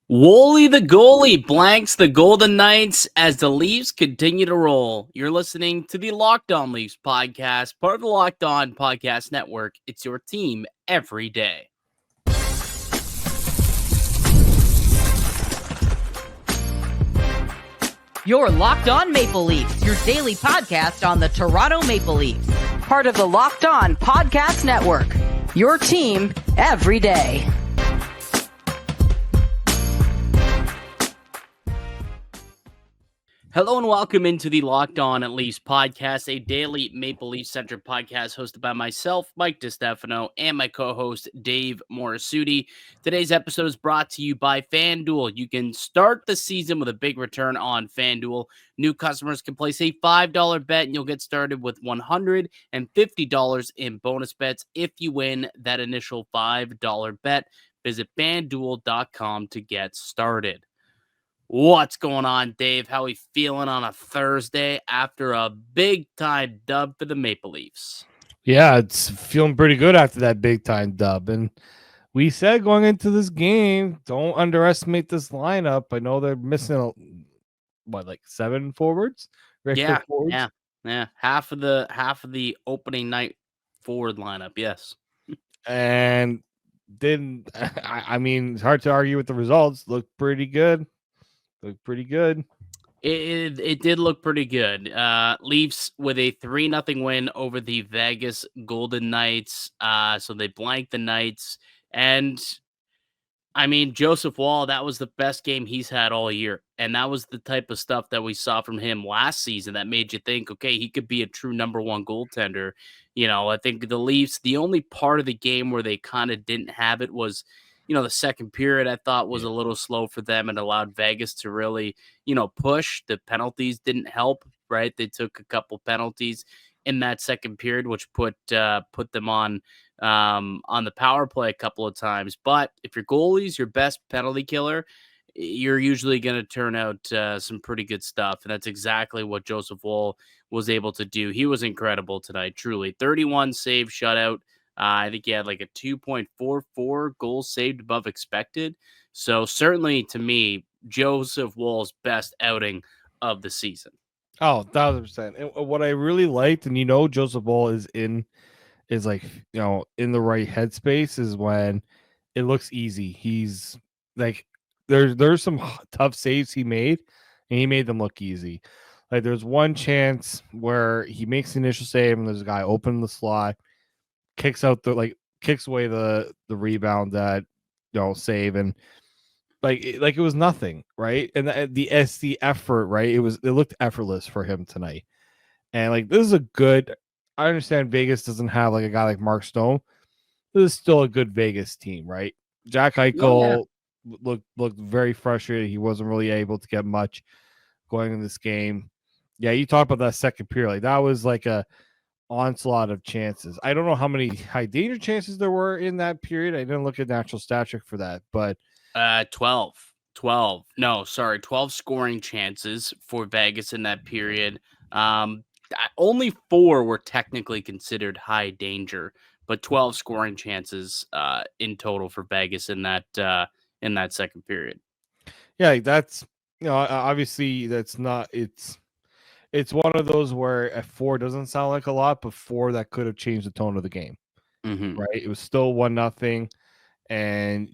Wooly the goalie blanks the Golden Knights as the Leafs continue to roll. You're listening to the Locked On Leafs podcast, part of the Locked On Podcast Network. It's your team every day. You're Locked On Maple Leafs, your daily podcast on the Toronto Maple Leafs. Part of the Locked On Podcast Network, your team every day. Hello and welcome into the Locked On Leafs podcast, a daily Maple Leaf-centric podcast hosted by myself, Mike DiStefano, and my co-host, Dave Morassutti. Today's episode is brought to you by FanDuel. You can start the season with a big return on FanDuel. New customers can place a $5 bet, and you'll get started with $150 in bonus bets if you win that initial $5 bet. Visit FanDuel.com to get started. What's going on, Dave? How are we feeling on a Thursday after a big-time dub for the Maple Leafs? Yeah, it's feeling pretty good after that big-time dub. And we said going into this game, don't underestimate this lineup. I know they're missing, like 7 forwards? Yeah, forwards? yeah. Half of the opening night forward lineup, yes. And didn't I mean, it's hard to argue with the results. Looked pretty good. It did look pretty good. Leafs with a 3-0 win over the Vegas Golden Knights. So they blanked the Knights. And I mean, Joseph Woll, that was the best game he's had all year. And that was the type of stuff that we saw from him last season that made you think, okay, he could be a true number one goaltender. You know, I think the Leafs, the only part of the game where they kind of didn't have it was, the second period I thought was a little slow for them and allowed Vegas to really, push. The penalties didn't help, right? They took a couple penalties in that second period, which put them on the power play a couple of times. But if your goalie's your best penalty killer, you're usually going to turn out some pretty good stuff. And that's exactly what Joseph Woll was able to do. He was incredible tonight, truly. 31 save shutout. I think he had like a 2.44 goals saved above expected. So certainly to me, Joseph Woll's best outing of the season. Oh, 1,000%. And what I really liked, and Joseph Woll is in the right headspace is when it looks easy. He's like, there's some tough saves he made, and he made them look easy. Like there's one chance where he makes the initial save, and there's a guy open in the slot, kicks away the rebound that save, and like it was nothing, right? And the effort, right? It looked effortless for him tonight. And like this is a good. I understand Vegas doesn't have like a guy like Mark Stone. This is still a good Vegas team, right? Jack Eichel looked very frustrated. He wasn't really able to get much going in this game. Yeah, you talked about that second period. Like that was like a onslaught of chances. I don't know how many high danger chances there were in that period. I didn't look at natural stat trick for that, but 12 scoring chances for Vegas in that period. Only 4 were technically considered high danger, but 12 scoring chances in total for Vegas in that second period. Yeah, that's obviously that's not it's one of those where a 4 doesn't sound like a lot, but 4 that could have changed the tone of the game. Mm-hmm. Right? It was still 1-0, and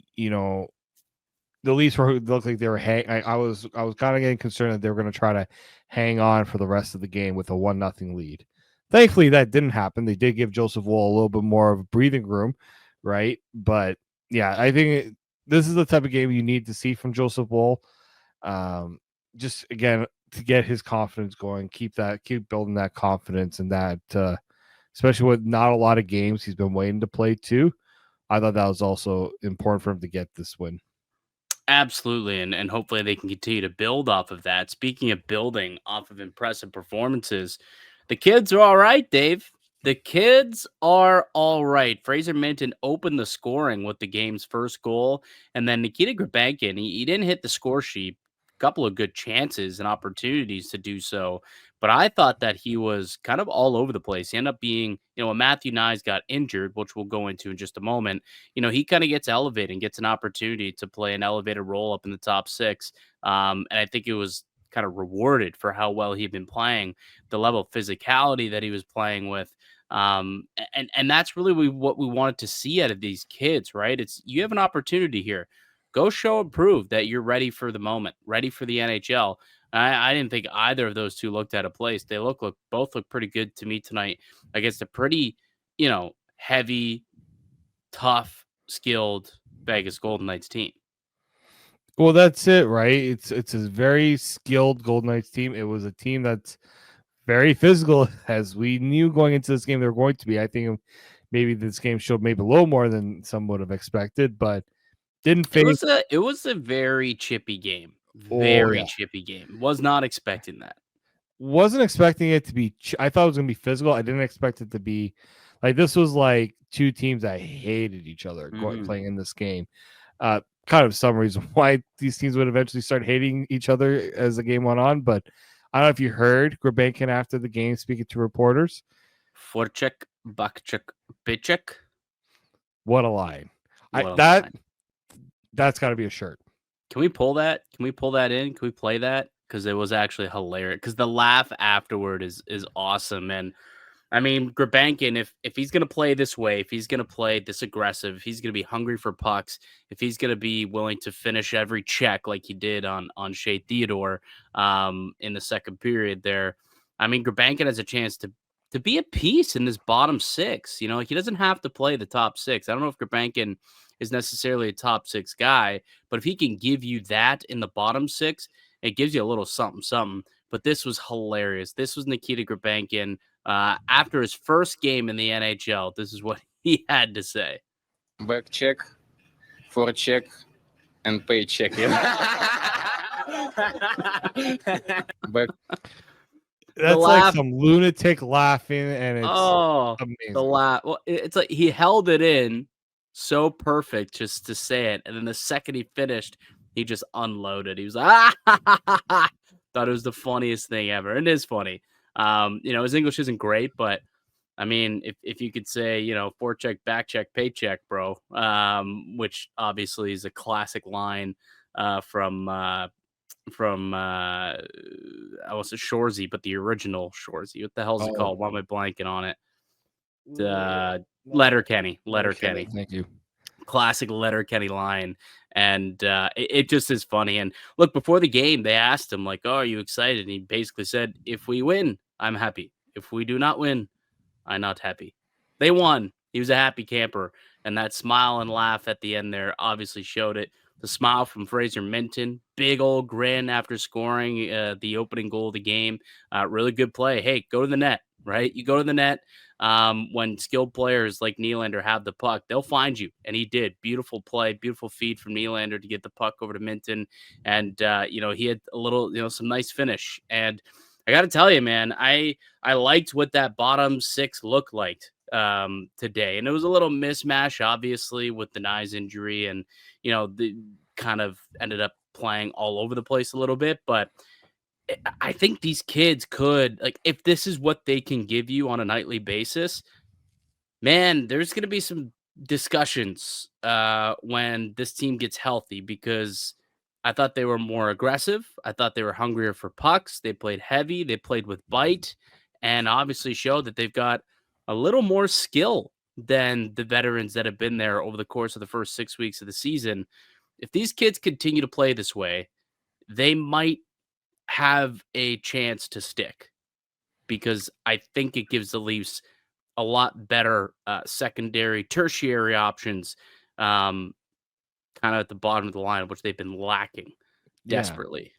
the Leafs looked like they were I was kind of getting concerned that they were going to try to hang on for the rest of the game with a 1-0 lead. Thankfully, that didn't happen. They did give Joseph Woll a little bit more of a breathing room, right? But yeah, I think this is the type of game you need to see from Joseph Woll. Just again to get his confidence going, keep building that confidence, and that especially with not a lot of games he's been waiting to play too. I thought that was also important for him to get this win. Absolutely, and hopefully they can continue to build off of that. Speaking of building off of impressive performances, the kids are all right, Dave. The kids are all right. Fraser Minten opened the scoring with the game's first goal, and then Nikita Grebenkin, he didn't hit the score sheet couple of good chances and opportunities to do so. But I thought that he was kind of all over the place. He ended up being, when Matthew Knies got injured, which we'll go into in just a moment, he kind of gets elevated and gets an opportunity to play an elevated role up in the top six. And I think it was kind of rewarded for how well he'd been playing, the level of physicality that he was playing with. And that's really what we wanted to see out of these kids, right? It's you have an opportunity here. Go show and prove that you're ready for the moment, ready for the NHL. I didn't think either of those two looked out of place. They both look pretty good to me tonight against a pretty, heavy, tough, skilled Vegas Golden Knights team. Well, that's it, right? It's a very skilled Golden Knights team. It was a team that's very physical, as we knew going into this game they were going to be. I think maybe this game showed maybe a little more than some would have expected, but didn't fade. It was a very chippy game. Chippy game. Was not expecting that. Wasn't expecting it to be. I thought it was going to be physical. I didn't expect it to be like this. Was like two teams that hated each other playing in this game. Kind of some reason why these teams would eventually start hating each other as the game went on. But I don't know if you heard Grebenkin after the game speaking to reporters. Forecheck, backcheck, pitcheck. What a line! That's got to be a shirt. Can we pull that? Can we pull that in? Can we play that? Because it was actually hilarious. Because the laugh afterward is awesome. And I mean, Grebenkin, if he's going to play this way, if he's going to play this aggressive, if he's going to be hungry for pucks, if he's going to be willing to finish every check like he did on Shea Theodore in the second period there, I mean, Grebenkin has a chance to be a piece in this bottom six. He doesn't have to play the top six. I don't know if Grebenkin is necessarily a top six guy, but if he can give you that in the bottom six, it gives you a little something. But this was hilarious. This was Nikita Grebenkin. After his first game in the NHL, this is what he had to say. Back check, forecheck, and paycheck. Back. That's like some lunatic laughing, and it's amazing. The laugh. Well, it's like he held it in so perfect just to say it, and then the second he finished, he just unloaded. He was like, thought it was the funniest thing ever, and it is funny. His English isn't great, but I mean, if you could say, forecheck, backcheck, paycheck, bro, which obviously is a classic line from I was a Shorzy, but the original Shorzy. What the hell's it called? Why am I blanking on it? Letterkenny. Thank you. Classic Letterkenny line. And it just is funny. And look, before the game, they asked him, like, oh, are you excited? And he basically said, if we win, I'm happy. If we do not win, I'm not happy. They won. He was a happy camper. And that smile and laugh at the end there obviously showed it. The smile from Fraser Minten, big old grin after scoring the opening goal of the game. Really good play. Hey, go to the net, right? You go to the net. When skilled players like Nylander have the puck, they'll find you. And he did. Beautiful play, beautiful feed from Nylander to get the puck over to Minten. And, he had a little, some nice finish. And I got to tell you, man, I liked what that bottom six looked like today. And it was a little mismatch, obviously, with the Knies injury. And, the kind of ended up playing all over the place a little bit. But I think these kids could, like, if this is what they can give you on a nightly basis, man, there's going to be some discussions when this team gets healthy, because I thought they were more aggressive. I thought they were hungrier for pucks. They played heavy. They played with bite, and obviously showed that they've got a little more skill than the veterans that have been there over the course of the first 6 weeks of the season. If these kids continue to play this way, they might have a chance to stick, because I think it gives the Leafs a lot better secondary, tertiary options kind of at the bottom of the line, which they've been lacking desperately.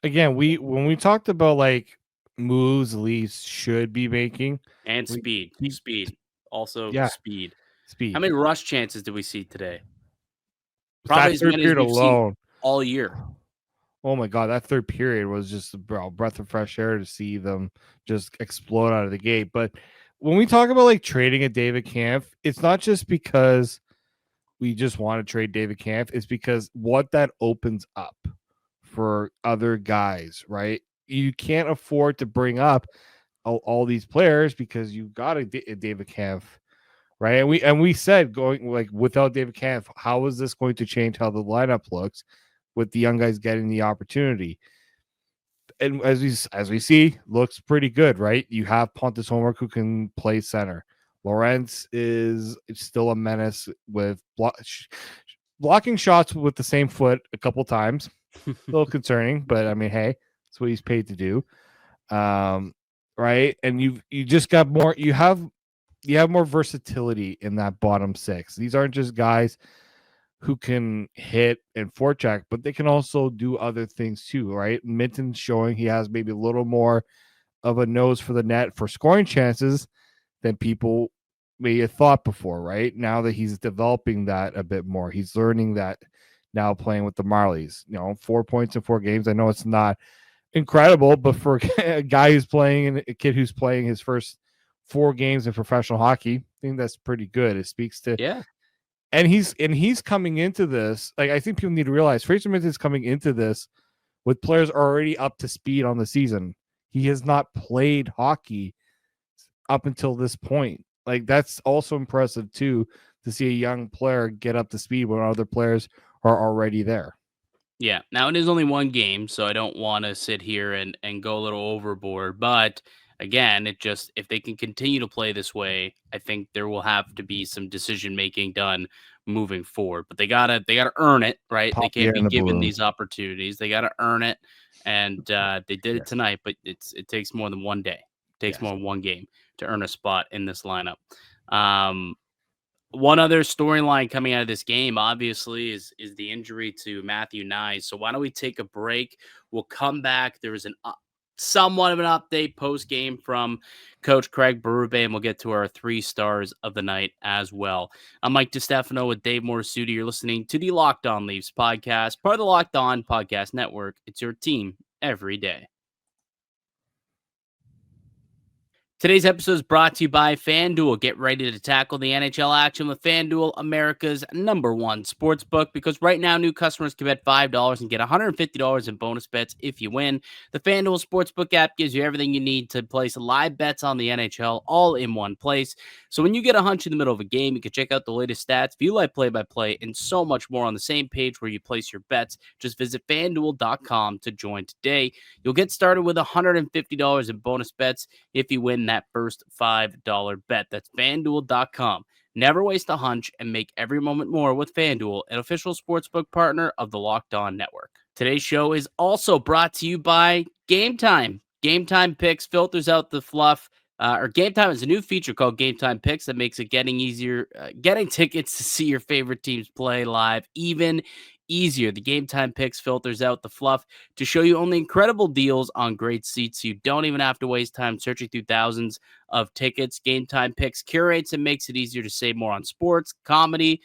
Again, when we talked about like moves Leafs should be making, and speed. Also speed. How many rush chances did we see today? Probably as many as we've seen all year. Oh my God, that third period was just a breath of fresh air to see them just explode out of the gate. But when we talk about like trading a David Kampf, it's not just because we just want to trade David Kampf. It's because what that opens up for other guys, right? You can't afford to bring up all these players because you got a David Kampf, right? And we said going like without David Kampf, how is this going to change how the lineup looks with the young guys getting the opportunity? And as we see, looks pretty good, right? You have Pontus Holmberg who can play center. Lawrence is still a menace with blocking shots with the same foot a couple times. A little concerning, but I mean, hey, that's what he's paid to do. Right? And you just got more. You have more versatility in that bottom six. These aren't just guys who can hit and forecheck, but they can also do other things too, right? Minten's showing he has maybe a little more of a nose for the net for scoring chances than people may have thought before, right? Now that he's developing that a bit more, he's learning that now playing with the Marlies. 4 points in 4 games. I know it's not incredible, but for a guy who's playing and a kid who's playing his first 4 games in professional hockey, I think that's pretty good. It speaks to And he's coming into this. Like, I think people need to realize Fraser Minten is coming into this with players already up to speed on the season. He has not played hockey up until this point. Like, that's also impressive too, to see a young player get up to speed when other players are already there. Yeah. Now it is only 1 game, so I don't want to sit here and go a little overboard. But again, if they can continue to play this way, I think there will have to be some decision making done moving forward. But they gotta earn it, right? They can't be given these opportunities. They gotta earn it, and they did it tonight. But it takes more than 1 day. It takes more than 1 game to earn a spot in this lineup. One other storyline coming out of this game, obviously, is the injury to Matthew Knies. So why don't we take a break? We'll come back. There was somewhat of an update post game from Coach Craig Berube, and we'll get to our 3 stars of the night as well. I'm Mike DiStefano with Dave Morassutti. You're listening to the Locked On Leafs podcast, part of the Locked On Podcast Network. It's your team every day. Today's episode is brought to you by FanDuel. Get ready to tackle the NHL action with FanDuel, America's #1 sportsbook, because right now new customers can bet $5 and get $150 in bonus bets if you win. The FanDuel Sportsbook app gives you everything you need to place live bets on the NHL all in one place. So when you get a hunch in the middle of a game, you can check out the latest stats, view live play-by-play, and so much more on the same page where you place your bets. Just visit FanDuel.com to join today. You'll get started with $150 in bonus bets if you win that first $5 bet. That's FanDuel.com. Never waste a hunch and make every moment more with FanDuel, an official sportsbook partner of the Locked On Network. Today's show is also brought to you by GameTime. GameTime Picks filters out the fluff. GameTime is a new feature called GameTime Picks that makes it getting tickets to see your favorite teams play live even easier. The GameTime Picks filters out the fluff to show you only incredible deals on great seats. You don't even have to waste time searching through thousands of tickets. GameTime Picks curates and makes it easier to save more on sports, comedy,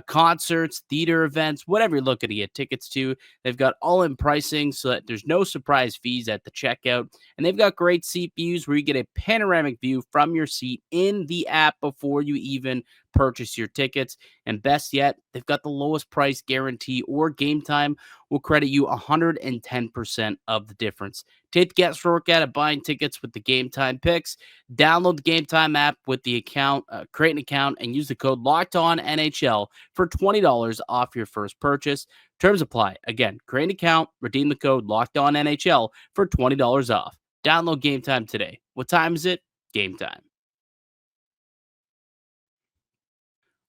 concerts, theater events, whatever you're looking to get tickets to. They've got all-in pricing so that there's no surprise fees at the checkout. And they've got great seat views where you get a panoramic view from your seat in the app before you even purchase your tickets. And best yet, they've got the lowest price guarantee, or GameTime will credit you 110% of the difference. Take the guesswork out of buying tickets with the GameTime Picks. Download the GameTime app with the account, create an account, and use the code LOCKEDONNHL for $20 off your first purchase. Terms apply. Again, create an account, redeem the code LOCKEDONNHL for $20 off. Download GameTime today. What time is it? Game time.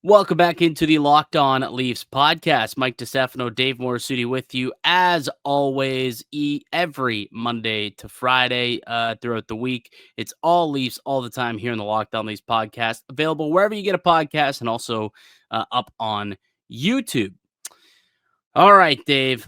Welcome back into the Locked On Leafs podcast. Mike DiStefano, Dave Morassutti with you, as always, every Monday to Friday throughout the week. It's all Leafs all the time here in the Locked On Leafs podcast, available wherever you get a podcast and also up on YouTube. All right, Dave.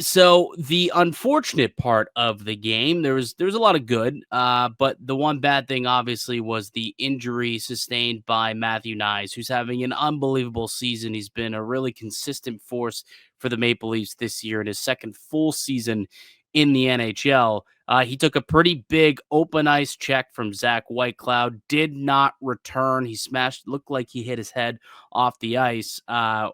So the unfortunate part of the game, there was a lot of good, but the one bad thing obviously was the injury sustained by Matthew Knies, who's having an unbelievable season. He's been a really consistent force for the Maple Leafs this year in his second full season in the NHL. He took a pretty big open ice check from Zach Whitecloud, did not return. He looked like he hit his head off the ice,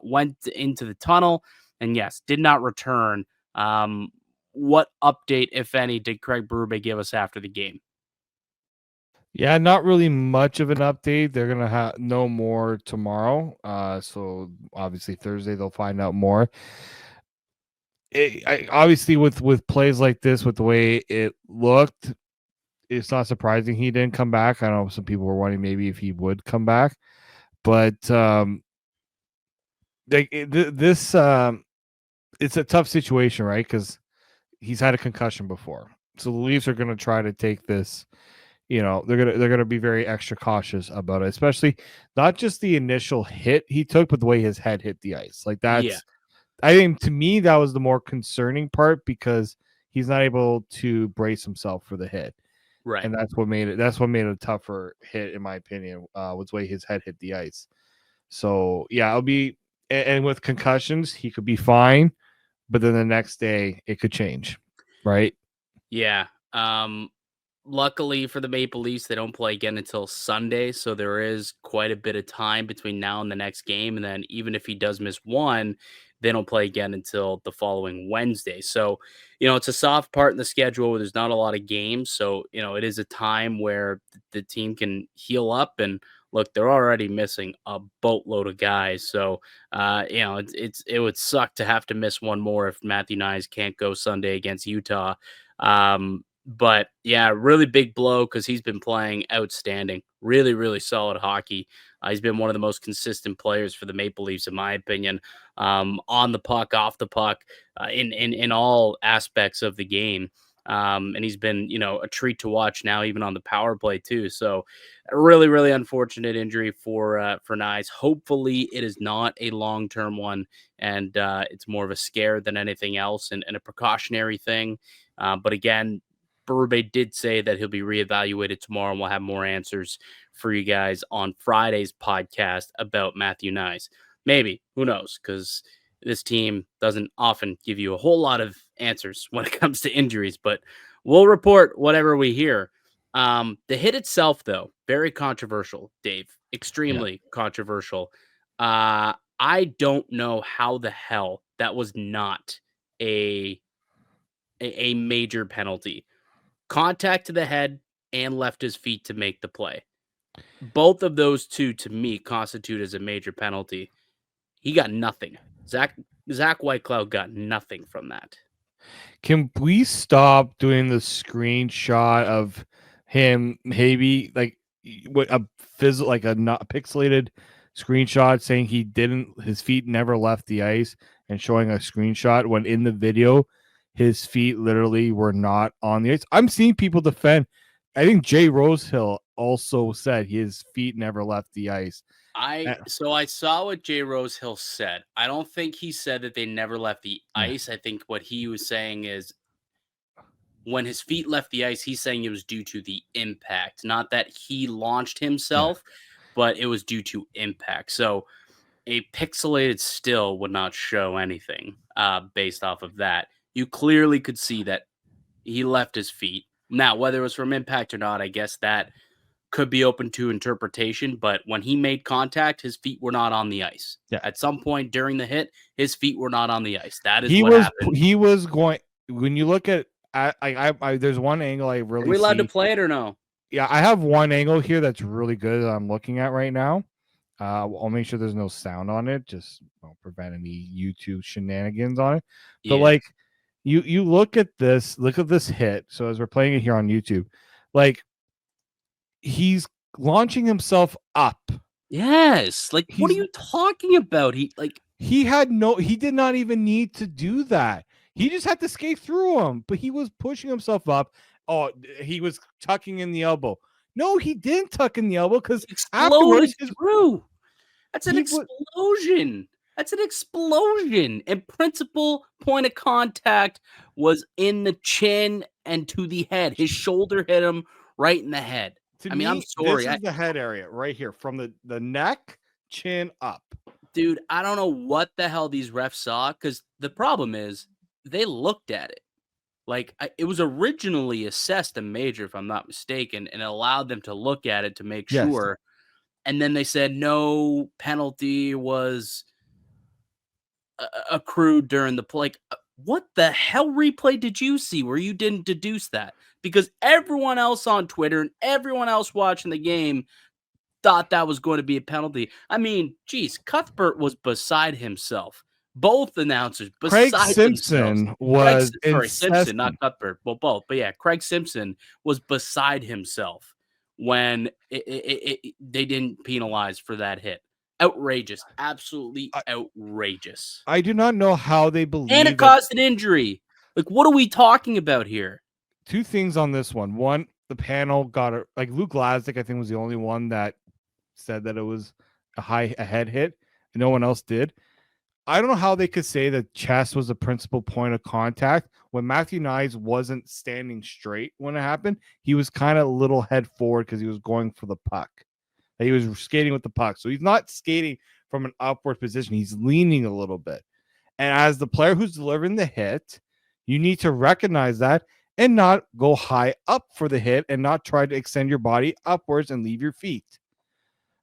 went into the tunnel, and yes, did not return What update, if any, did Craig Berube give us after the game? Yeah, not really much of an update. They're gonna know more tomorrow. So obviously Thursday they'll find out more. Obviously with plays like this, with the way it looked, it's not surprising he didn't come back. I know some people were wondering maybe if he would come back, but this it's a tough situation, right? Because he's had a concussion before, so the Leafs are going to try to take this. They're gonna be very extra cautious about it, especially not just the initial hit he took, but the way his head hit the ice. Like Yeah, I think to me that was the more concerning part because he's not able to brace himself for the hit. right. And that's what made it a tougher hit, in my opinion, was the way his head hit the ice. So yeah, it'll be and with concussions, he could be fine, but then the next day it could change, right? Yeah. Luckily for the Maple Leafs, they don't play again until Sunday, so there is quite a bit of time between now and the next game. And then even if he does miss one, they don't play again until the following Wednesday. So, it's a soft part in the schedule where there's not a lot of games. So, it is a time where the team can heal up and look, they're already missing a boatload of guys. So, it would suck to have to miss one more if Matthew Knies can't go Sunday against Utah. But yeah, really big blow because he's been playing outstanding, really, really solid hockey. He's been one of the most consistent players for the Maple Leafs, in my opinion, on the puck, off the puck, in all aspects of the game. And he's been, a treat to watch now, even on the power play too. So, a really, really unfortunate injury for Nyes. Hopefully, it is not a long term one, and it's more of a scare than anything else, and a precautionary thing. But again, Berube did say that he'll be reevaluated tomorrow, and we'll have more answers for you guys on Friday's podcast about Matthew Knies. Maybe, who knows? Because this team doesn't often give you a whole lot of answers when it comes to injuries, but we'll report whatever we hear. The hit itself, though, very controversial, Dave. Extremely controversial. I don't know how the hell that was not a major penalty. Contact to the head and left his feet to make the play. Both of those two, to me, constitute as a major penalty. He got nothing. Zach Whitecloud got nothing from that. Can we stop doing the screenshot of him maybe like what like a not pixelated screenshot saying his feet never left the ice and showing a screenshot when in the video his feet literally were not on the ice? I'm seeing people defend. I think Jay Rosehill also said his feet never left the ice. I saw what Jay Rosehill said. I don't think he said that they never left the ice. I think what he was saying is when his feet left the ice, he's saying it was due to the impact, not that he launched himself, but it was due to impact. So a pixelated still would not show anything based off of that. You clearly could see that he left his feet. Now, whether it was from impact or not, I guess that could be open to interpretation, but when he made contact, his feet were not on the ice. Yeah. At some point during the hit, his feet were not on the ice. That is He what was happened. he was going when you look at I there's one angle I really Are we allowed see. to play it or no? Yeah, I have one angle here that's really good that I'm looking at right now. I'll make sure there's no sound on it, just won't prevent any YouTube shenanigans on it. But like you look at this hit. So as we're playing it here on YouTube, like he's launching himself up. Yes. Like, what are you talking about? He did not even need to do that. He just had to skate through him, but he was pushing himself up. Oh, he was tucking in the elbow. No, he didn't tuck in the elbow because afterwards through. That's an explosion. That's an explosion. And principal point of contact was in the chin and to the head. His shoulder hit him right in the head. I'm sorry. This is the head area right here from the neck, chin up. Dude, I don't know what the hell these refs saw because the problem is they looked at it. Like, it was originally assessed a major, if I'm not mistaken, and it allowed them to look at it to make sure. And then they said no penalty was accrued during the play. Like, what the hell replay did you see where you didn't deduce that? Because everyone else on Twitter and everyone else watching the game thought that was going to be a penalty. I mean, geez, Cuthbert was beside himself. Both announcers Craig beside themselves. Simpson was Simpson, not incessant. Cuthbert. Well, both. But yeah, Craig Simpson was beside himself when they didn't penalize for that hit. Outrageous. Absolutely outrageous. I do not know how they And believe it caused an injury. Like, what are we talking about here? two things on this one. One, the panel got it. Like Luke Glasnick, I think, was the only one that said that it was a head hit, and no one else did. I don't know how they could say that chest was the principal point of contact when Matthew Knies wasn't standing straight when it happened. He was kind of a little head forward because he was going for the puck. He was skating with the puck. So he's not skating from an upward position. He's leaning a little bit. And as the player who's delivering the hit, you need to recognize that and not go high up for the hit and not try to extend your body upwards and leave your feet.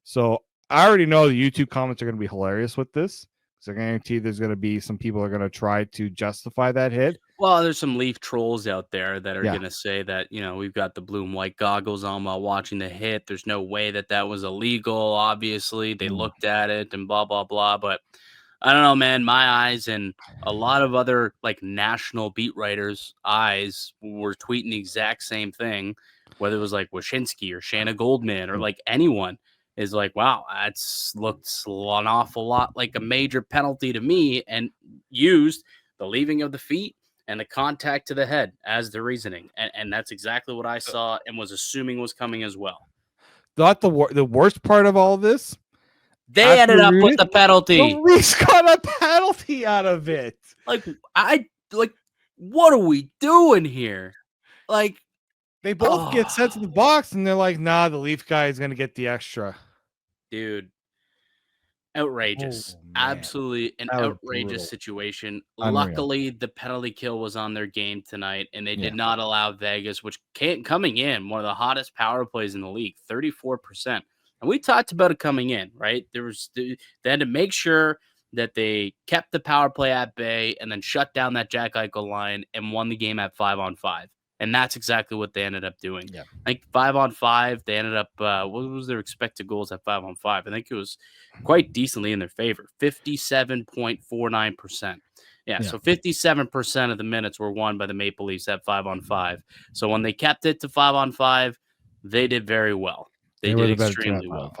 So I already know the YouTube comments are going to be hilarious with this. So I guarantee there's going to be some people are going to try to justify that hit. Well, there's some Leaf trolls out there that are Yeah. going to say that, we've got the blue and white goggles on while watching the hit. There's no way that was illegal. Obviously, they looked at it and blah, blah, blah. But I don't know, man. My eyes and a lot of other like national beat writers' eyes were tweeting the exact same thing, whether it was like Wyshynski or Shanna Goldman or like anyone. Is like, wow, that's looked an awful lot like a major penalty to me, and used the leaving of the feet and the contact to the head as the reasoning. And that's exactly what I saw and was assuming was coming as well. Thought the worst part of all this, they ended up with the penalty. The Leafs got a penalty out of it. Like, what are we doing here? Like, they both get sent to the box, and they're like, nah, the Leaf guy is going to get the extra. Dude, outrageous. Absolutely an outrageous situation. Unreal. Luckily, the penalty kill was on their game tonight, and they did not allow Vegas, which coming in, one of the hottest power plays in the league, 34%. And we talked about it coming in, right? They had to make sure that they kept the power play at bay and then shut down that Jack Eichel line and won the game at 5-on-5. And that's exactly what they ended up doing. Yeah. Like 5-on-5, they ended up, what was their expected goals at 5-on-5? I think it was quite decently in their favor, 57.49%. Yeah, so 57% of the minutes were won by the Maple Leafs at 5-on-5. So when they kept it to 5-on-5, they did very well. They did extremely well.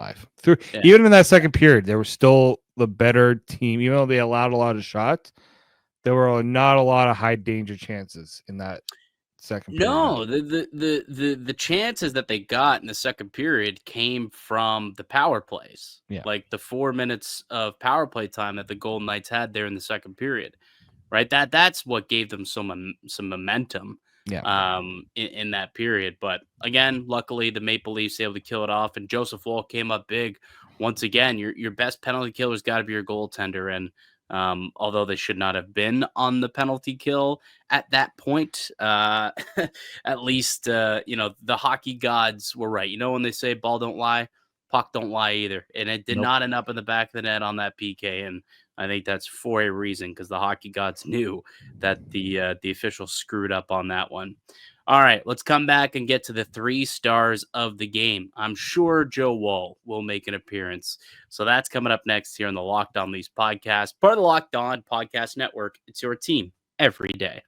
Even in that second period, they were still the better team. Even though they allowed a lot of shots, there were not a lot of high danger chances in that second period. No, the chances that they got in the second period came from the power plays. Yeah. Like the 4 minutes of power play time that the Golden Knights had there in the second period. Right? That's what gave them some momentum. Yeah. In that period. But again, luckily the Maple Leafs able to kill it off, and Joseph Woll came up big once again. Your best penalty killer's got to be your goaltender, and although they should not have been on the penalty kill at that point, at least the hockey gods were right. When they say ball don't lie, puck don't lie either, and it did not end up in the back of the net on that PK. And I think that's for a reason, because the hockey gods knew that the officials screwed up on that one. All right, let's come back and get to the 3 stars of the game. I'm sure Joe Woll will make an appearance. So that's coming up next here on the Locked On Leafs podcast, part of the Locked On Podcast Network. It's your team every day.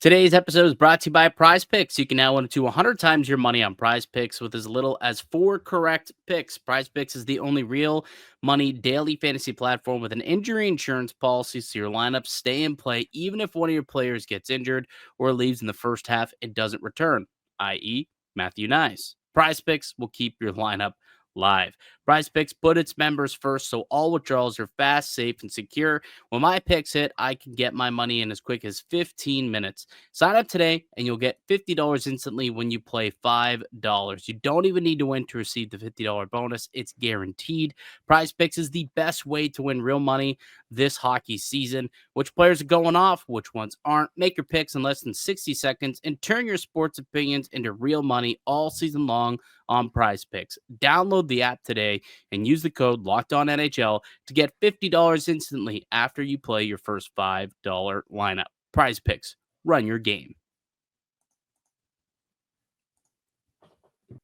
Today's episode is brought to you by PrizePicks. You can now win up to 100 times your money on PrizePicks with as little as 4 correct picks. PrizePicks is the only real money daily fantasy platform with an injury insurance policy, so your lineups stay in play even if one of your players gets injured or leaves in the first half and doesn't return, i.e. Matthew Knies. PrizePicks will keep your lineup live. PrizePicks put its members first, so all withdrawals are fast, safe, and secure. When my picks hit, I can get my money in as quick as 15 minutes. Sign up today, and you'll get $50 instantly when you play $5. You don't even need to win to receive the $50 bonus. It's guaranteed. PrizePicks is the best way to win real money this hockey season. Which players are going off, which ones aren't. Make your picks in less than 60 seconds and turn your sports opinions into real money all season long on PrizePicks. Download the app today and use the code LOCKEDONNHL to get $50 instantly after you play your first $5 lineup. PrizePicks, run your game.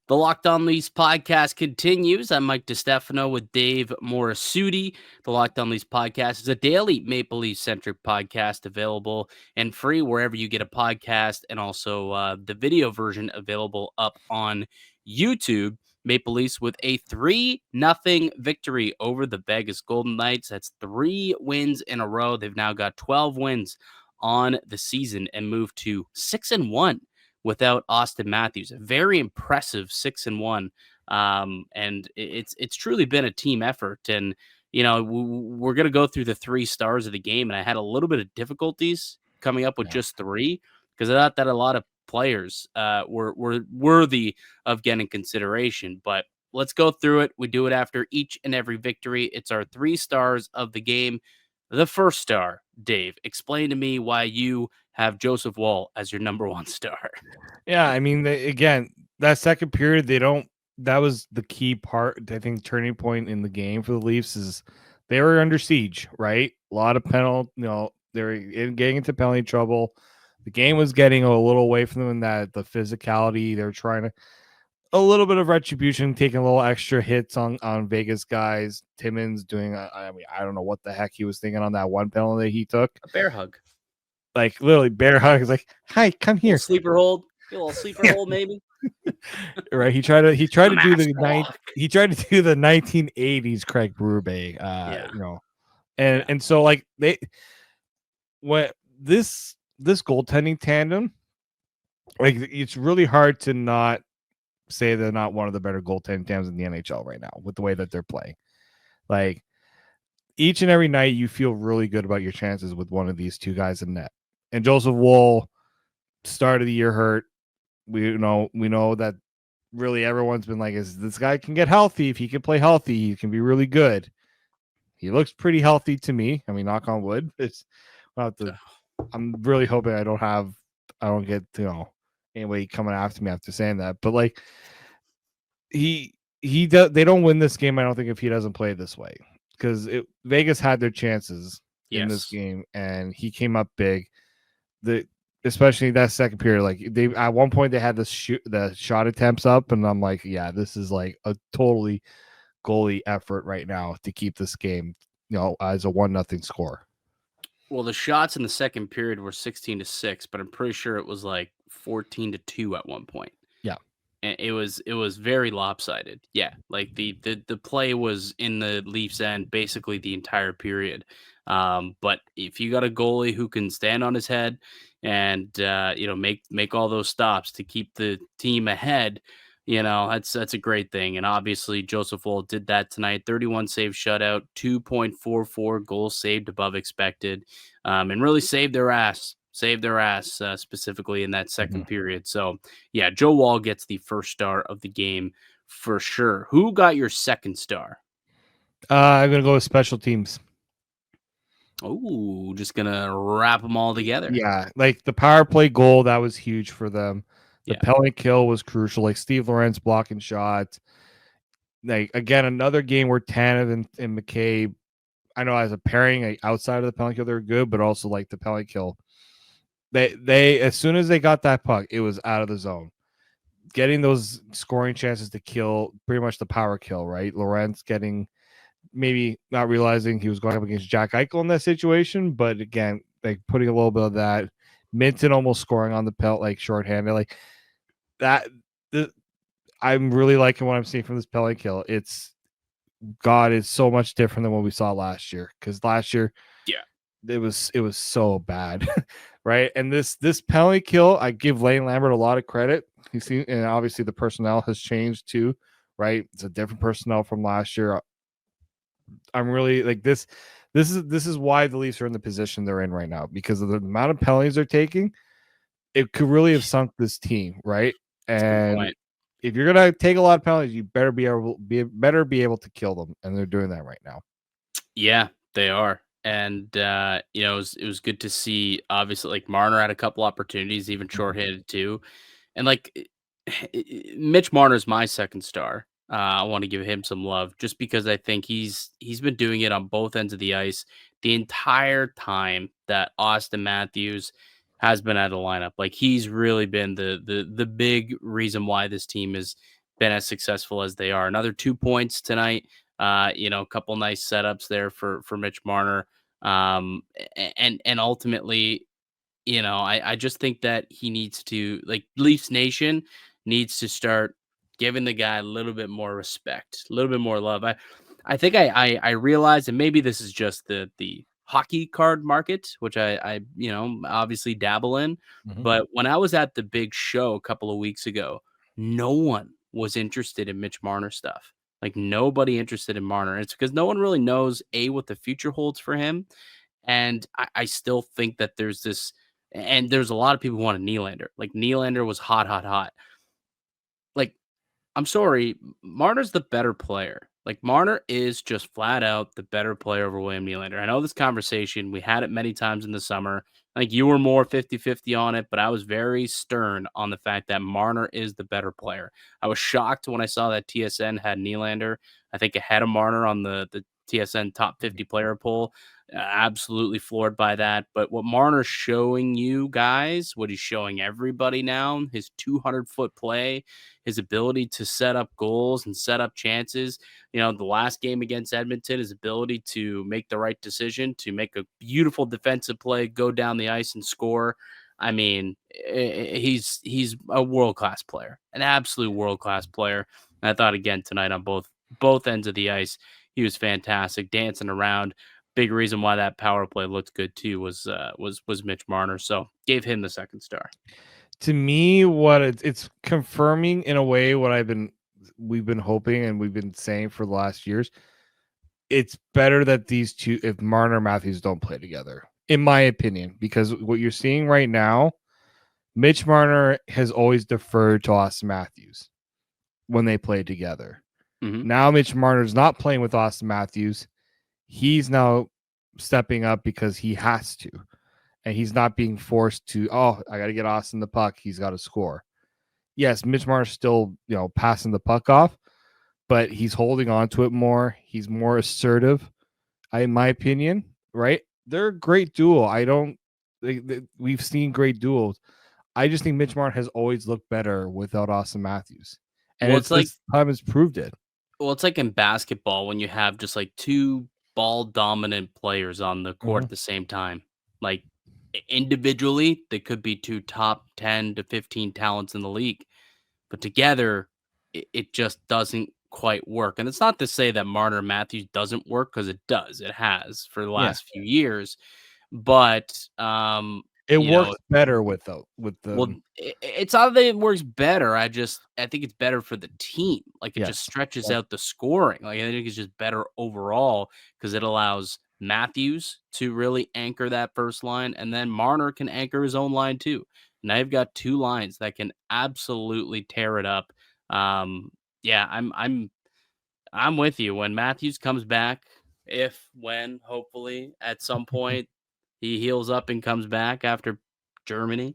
The Locked On Leafs podcast continues. I'm Mike DiStefano with Dave Morassutti. The Locked On Leafs podcast is a daily Maple Leaf-centric podcast available and free wherever you get a podcast, and also the video version available up on YouTube. Maple Leafs with a 3-0 victory over the Vegas Golden Knights. That's 3 wins in a row. They've now got 12 wins on the season and moved to 6-1. Without Austin Matthews. A very impressive 6-1. And it's truly been a team effort. And, you know, we're going to go through the 3 stars of the game. And I had a little bit of difficulties coming up with just 3 because I thought that a lot of players were worthy of getting consideration. But let's go through it. We do it after each and every victory. It's our 3 stars of the game. The first star, Dave, explain to me why you have Joseph Woll as your number 1 star. Yeah, I mean, again, that second period, that was the key part, I think, turning point in the game for the Leafs is they were under siege, right? A lot of they were getting into penalty trouble. The game was getting a little away from them in that the physicality, they're trying to a little bit of retribution, taking a little extra hits on Vegas guys. Timmins doing, I don't know what the heck he was thinking on that one penalty he took. A bear hug. Like literally bear hug. Is like, hi, come here. Sleeper hold. A little sleeper hold, maybe. Right. He tried to do the 1980s Craig Berube, and so like this goaltending tandem, like it's really hard to not say they're not one of the better goaltending tandems in the NHL right now with the way that they're playing. Like each and every night you feel really good about your chances with one of these 2 guys in net. And Joseph Woll, start of the year hurt. We know that really everyone's been like, is this guy can get healthy? If he can play healthy, he can be really good. He looks pretty healthy to me. I mean, knock on wood. I'm really hoping I don't get, anybody coming after me after saying that. But like they don't win this game, I don't think, if he doesn't play this way. Because Vegas had their chances in this game, and he came up big. Especially that second period, like they at one point they had the shot attempts up, and I'm like, yeah, this is like a totally goalie effort right now to keep this game, as a 1-0 score. Well, the shots in the second period were 16-6, but I'm pretty sure it was like 14-2 at one point. Yeah. And it was very lopsided. Yeah, like the play was in the Leafs' end basically the entire period. But if you got a goalie who can stand on his head and make all those stops to keep the team ahead, that's a great thing. And obviously Joseph Woll did that tonight. 31 save shutout, 2.44 goals saved above expected, and really saved their ass. Specifically in that second period. So, yeah, Joe Woll gets the first star of the game for sure. Who got your second star? I'm going to go with special teams. Oh, just going to wrap them all together. Yeah, like the power play goal, that was huge for them. The penalty kill was crucial. Like Steve Lorentz blocking shots. Like, again, another game where Tanev and McCabe, I know as a pairing, like, outside of the penalty kill, they're good, but also like the penalty kill. They as soon as they got that puck, it was out of the zone. Getting those scoring chances to kill, pretty much the power kill, right? Lorentz getting, maybe not realizing he was going up against Jack Eichel in that situation, but again, like putting a little bit of that. Minten almost scoring on the pelt, like shorthanded, like that. I'm really liking what I'm seeing from this penalty kill. It's so much different than what we saw last year. Because last year, it was so bad. Right. And this penalty kill, I give Lane Lambert a lot of credit. And obviously the personnel has changed too, right? It's a different personnel from last year. I'm really like this. This is why the Leafs are in the position they're in right now, because of the amount of penalties they're taking. It could really have sunk this team, right? And if you're gonna take a lot of penalties, you better be able to kill them, and they're doing that right now. Yeah, they are. And it was good to see. Obviously, like Marner had a couple opportunities, even shorthanded too, and like Mitch Marner is my second star. I want to give him some love just because I think he's been doing it on both ends of the ice the entire time that Austin Matthews has been out of the lineup. Like he's really been the big reason why this team has been as successful as they are. Another 2 points tonight. A couple nice setups there for Mitch Marner. And ultimately, I just think that he needs to, like, Leafs Nation needs to start giving the guy a little bit more respect, a little bit more love. I think I realize, and maybe this is just the hockey card market, which I obviously dabble in. Mhm. But when I was at the big show a couple of weeks ago, no one was interested in Mitch Marner stuff. Like nobody interested in Marner. It's because no one really knows what the future holds for him. And I still think that there's this, and there's a lot of people who want a Nylander. Like Nylander was hot, hot, hot. Like, I'm sorry, Marner's the better player. Like Marner is just flat out the better player over William Nylander. I know this conversation, we had it many times in the summer. Like you were more 50-50 on it, but I was very stern on the fact that Marner is the better player. I was shocked when I saw that TSN had Nylander, I think ahead of Marner on the TSN top 50 player poll. Absolutely floored by that. But what Marner's showing you guys, what he's showing everybody now, his 200-foot play, his ability to set up goals and set up chances. The last game against Edmonton, his ability to make the right decision, to make a beautiful defensive play, go down the ice and score. I mean, he's a world-class player, an absolute world-class player. And I thought again tonight on both ends of the ice, he was fantastic, dancing around. Big reason why that power play looked good too was Mitch Marner. So gave him the second star. To me, what it's confirming in a way what we've been hoping and we've been saying for the last years. It's better that these two, if Marner and Matthews don't play together, in my opinion, because what you're seeing right now, Mitch Marner has always deferred to Austin Matthews when they play together. Mhm. Now Mitch Marner's not playing with Austin Matthews. He's now stepping up because he has to. And he's not being forced to, I got to get Austin the puck. He's got to score. Yes, Mitch Marner's still, passing the puck off, but he's holding on to it more. He's more assertive, in my opinion, right? They're a great duo. We've seen great duos. I just think Mitch Marner has always looked better without Austin Matthews. And Well, it's like, this time has proved it. well, it's like in basketball when you have just like two ball dominant players on the court at the same time. Like individually, they could be two top 10 to 15 talents in the league, but together, it just doesn't quite work. And it's not to say that Marner Matthews doesn't work, because it does. It has for the last few years. But It works better with the well, it's not that it works better. I think it's better for the team. Like it just stretches out the scoring. Like I think it's just better overall because it allows Matthews to really anchor that first line, and then Marner can anchor his own line too. Now you've got two lines that can absolutely tear it up. Yeah, I'm with you. When Matthews comes back, hopefully at some point he heals up and comes back after Germany.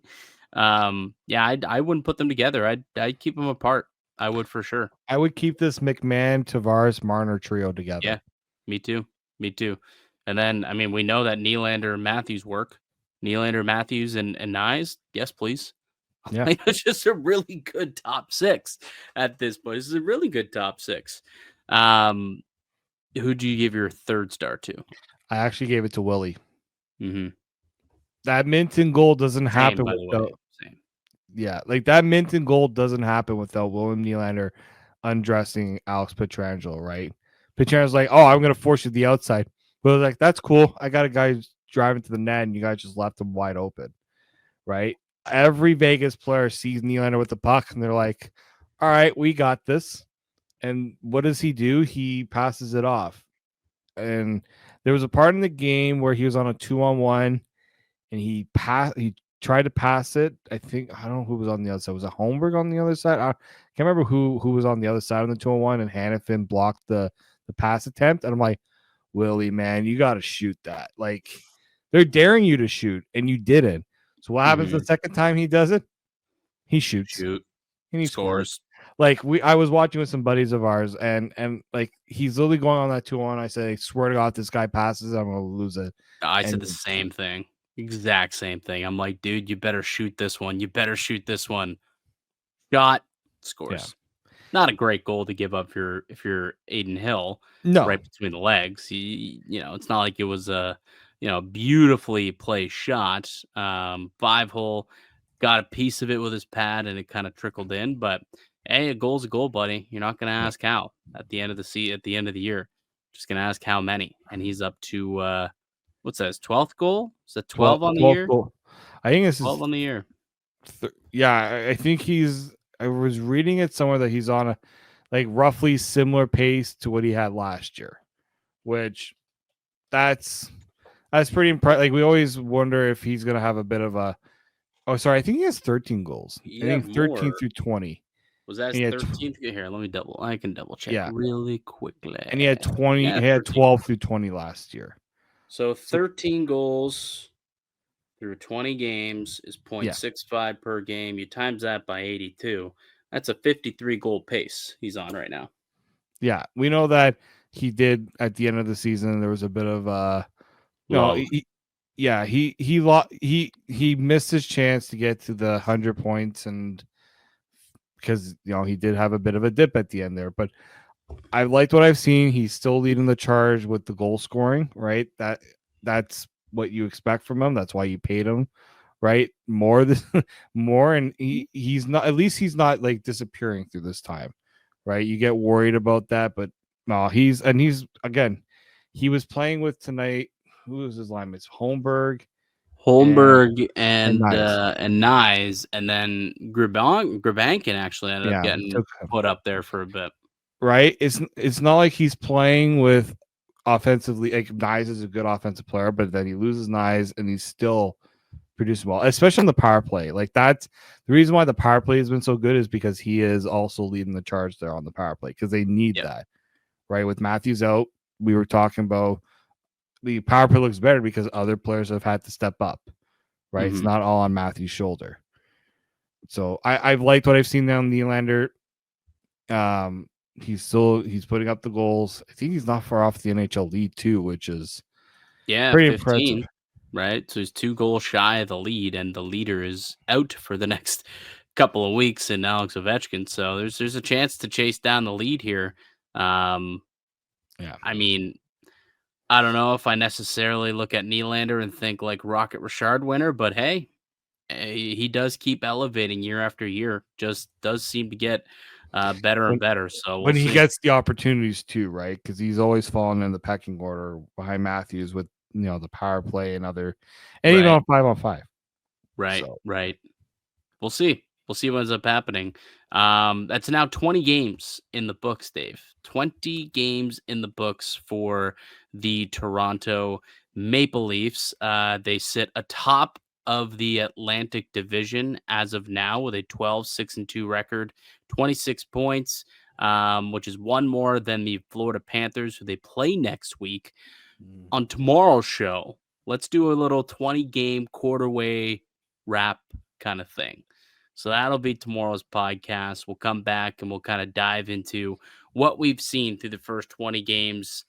Yeah, I wouldn't put them together. I'd keep them apart. I would for sure. I would keep this McMahon, Tavares, Marner trio together. Yeah, me too. Me too. And then, I mean, we know that Nylander and Matthews work. Nylander, Matthews, and Knies. Yes, please. Yeah. Like, it's just a really good top six at this point. This is a really good top six. Who do you give your third star to? I actually gave it to Willie. Mm-hmm. That Minten goal doesn't happen by the way. Same. Yeah, like that Minten goal doesn't happen without William Nylander undressing Alex Pietrangelo, right? Pietrangelo's like, I'm going to force you to the outside. But I was like, that's cool. I got a guy who's driving to the net, and you guys just left him wide open, right? Every Vegas player sees Nylander with the puck, and they're like, all right, we got this. And what does he do? He passes it off. And there was a part in the game where he was on a 2-on-1, and he tried to pass it. I don't know who was on the other side. Was it Holmberg on the other side? I can't remember who was on the other side of the 2-on-1, and Hannafin blocked the pass attempt. And I'm like, Willie, man, you got to shoot that. Like, they're daring you to shoot, and you didn't. So what happens the second time he does it? He shoots. Shoot. and he Scores. scores. Like I was watching with some buddies of ours, and like he's literally going on that 2-1. I said, I swear to God, this guy passes, I'm gonna lose it. I And said the same thing. Exact same thing. I'm like, dude, you better shoot this one. You better shoot this one. Shot, scores. Not a great goal to give up if you're Aiden Hill No, right between the legs. It's not like it was a beautifully placed shot. 5-hole, got a piece of it with his pad and it kind of trickled in. But hey, a goal's a goal, buddy. You're not gonna ask how at the end of the year. Just gonna ask how many. And he's up to what's that, his 12th goal? Is that 12 on the 12 year? goal. I think this 12 is on the year. I think I was reading it somewhere that he's on a like roughly similar pace to what he had last year, which that's pretty impressive. Like we always wonder if he's gonna have a bit of a. Oh, sorry, I think he has 13 goals. I think 13 through 20. Was that his 13th? Here, I can double check really quickly. And he had 20. Yeah, he had 13. 12 through 20 last year. So 13 goals through 20 games is 0.65 per game. You times that by 82. That's a 53 goal pace he's on right now. Yeah, we know that he did at the end of the season. There was a bit of he missed his chance to get to the 100 points, and because he did have a bit of a dip at the end there. But I liked what I've seen. He's still leading the charge with the goal scoring, right? That's what you expect from him. That's why you paid him, right? More, and he's not. At least he's not like disappearing through this time, right? You get worried about that, but no, he's again. He was playing with tonight. Who was his lineman? It's Holmberg and Knies, and then Grebenkin actually ended up getting put up there for a bit. Right? It's not like he's playing with offensively. Like Knies is a good offensive player, but then he loses Knies and he's still producing well, especially on the power play. Like that's the reason why the power play has been so good, is because he is also leading the charge there on the power play, because they need that. Right? With Matthews out, we were talking about the power play looks better because other players have had to step up. Right? It's not all on Matthews' shoulder. So I've liked what I've seen down Nylander. He's putting up the goals. I think he's not far off the NHL lead too, which is pretty 15, impressive. Right? So he's 2 goals shy of the lead, and the leader is out for the next couple of weeks in Alex Ovechkin. So there's a chance to chase down the lead here. I mean, I don't know if I necessarily look at Nylander and think like Rocket Richard winner, but hey, he does keep elevating year after year. Just does seem to get better and better. So when he gets the opportunities too, right? Because he's always fallen in the pecking order behind Matthews with the power play and even on 5-on-5. Right, right. We'll see. We'll see what ends up happening. That's now 20 games in the books, Dave. 20 games in the books for the Toronto Maple Leafs. They sit atop of the Atlantic Division as of now with a 12-6-2 record, 26 points, which is one more than the Florida Panthers, who they play next week. On tomorrow's show, let's do a little 20-game quarterway wrap kind of thing. So that'll be tomorrow's podcast. We'll come back and we'll kind of dive into what we've seen through the first 20 games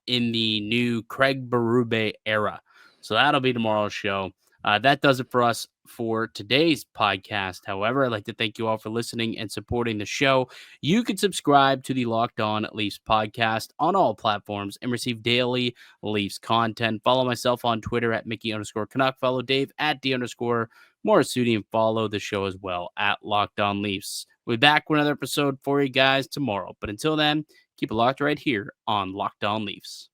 in the new Craig Berube era. So that'll be tomorrow's show. That does it for us for today's podcast. However, I'd like to thank you all for listening and supporting the show. You can subscribe to the Locked On Leafs podcast on all platforms and receive daily Leafs content. Follow myself on Twitter at Mickey_Canuck. Follow Dave at D_Morassutti, and follow the show as well at Locked On Leafs. We'll be back with another episode for you guys tomorrow. But until then, keep it locked right here on Locked On Leafs.